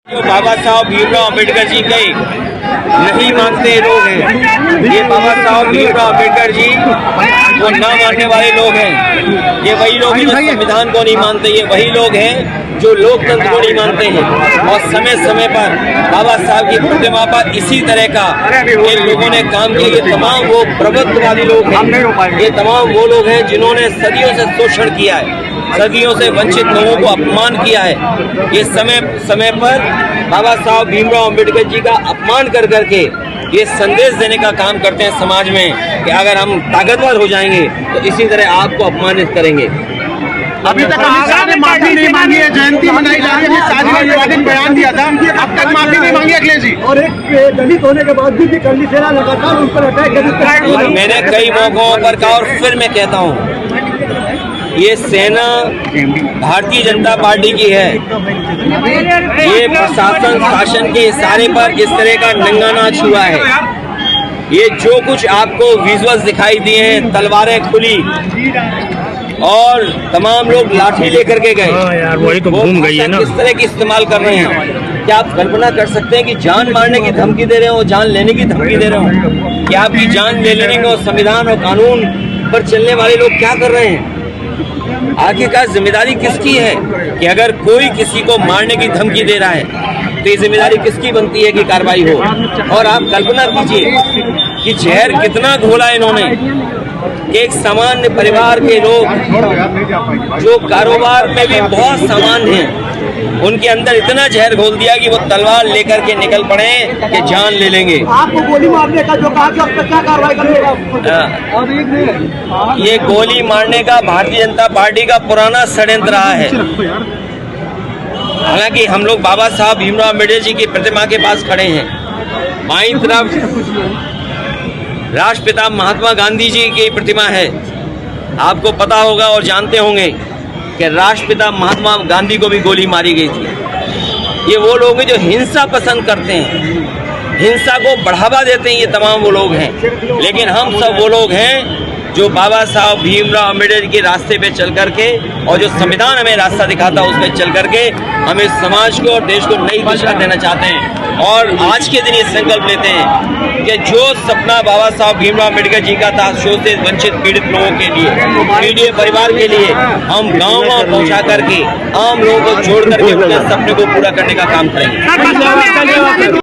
जो बाबा साहब भीमराव अम्बेडकर जी के नहीं मानते लोग हैं, ये बाबा साहब भीमराव अम्बेडकर जी को ना मानने वाले लोग हैं। ये वही लोग हैं जो संविधान को नहीं मानते, ये वही लोग हैं जो लोकतंत्र को नहीं मानते हैं। और समय समय पर बाबा साहब की प्रतिमा पर इसी तरह का इन लोगों ने काम किया। ये तमाम वो प्रबुद्धवादी लोग हैं, ये तमाम वो लोग हैं जिन्होंने सदियों से शोषण किया है, सदियों से वंचित लोगों को अपमान किया है। ये समय समय पर बाबा साहब भीमराव अम्बेडकर जी का अपमान कर करके ये संदेश देने का काम करते हैं समाज में कि अगर हम ताकतवर हो जाएंगे तो इसी तरह आपको अपमानित करेंगे। अभी तक ने माफी नहीं मांगी है, जयंती मनाई जा रही है, शादी विवादित बयान दिया था, अब तक माफी नहीं मांगी अखिलेश जी। और एक दलित होने के बाद भी करनी सेना लगातार उन पर अटैक। मैंने कई मौकों पर कहा और फिर मैं कहता हूँ, ये सेना भारतीय जनता पार्टी की है। ये प्रशासन शासन के इशारे पर इस तरह का नंगा नाच हुआ है। ये जो कुछ आपको विजुअल्स दिखाई दिए हैं, तलवारें खुली और तमाम लोग लाठी लेकर के गए, यार वही तो घूम गई है ना। किस तरह की इस्तेमाल कर रहे हैं? क्या आप कल्पना कर सकते हैं कि जान मारने की धमकी दे रहे हो, जान लेने की धमकी दे रहे हो? क्या आपकी जान ले लेने को संविधान और कानून पर चलने वाले लोग क्या कर रहे हैं? आखिरकार जिम्मेदारी किसकी है कि अगर कोई किसी को मारने की धमकी दे रहा है तो ये जिम्मेदारी किसकी बनती है कि कार्रवाई हो? और आप कल्पना कीजिए कि जहर कितना घोला इन्होंने कि एक सामान्य परिवार के लोग जो कारोबार में भी बहुत सामान्य हैं, उनके अंदर इतना जहर घोल दिया कि वो तलवार लेकर के निकल पड़े कि जान ले लेंगे। आपको गोली मारने का जो कहा कि अब तक क्या कार्रवाई करेगा? ये गोली मारने का भारतीय जनता पार्टी का पुराना षड्यंत्र रहा है। हालांकि हम लोग बाबा साहब भीमराव अम्बेडकर जी की प्रतिमा के पास खड़े हैं, बाईं तरफ राष्ट्रपिता महात्मा गांधी जी की प्रतिमा है। आपको पता होगा और जानते होंगे कि राष्ट्रपिता महात्मा गांधी को भी गोली मारी गई थी। ये वो लोग हैं जो हिंसा पसंद करते हैं, हिंसा को बढ़ावा देते हैं, ये तमाम वो लोग हैं। लेकिन हम सब वो लोग हैं जो बाबा साहब भीमराव अम्बेडकर के रास्ते पे चल करके और जो संविधान हमें रास्ता दिखाता है उस पर चल करके हम इस समाज को और देश को नई दिशा देना चाहते हैं। और आज के दिन ये संकल्प लेते हैं कि जो सपना बाबा साहब भीमराव अम्बेडकर जी का था शोषित वंचित पीड़ित लोगों के लिए, पीड़ित परिवार के लिए, हम गाँव पहुँचा करके आम लोगों को जोड़ करके उनके सपने को पूरा करने का काम करेंगे।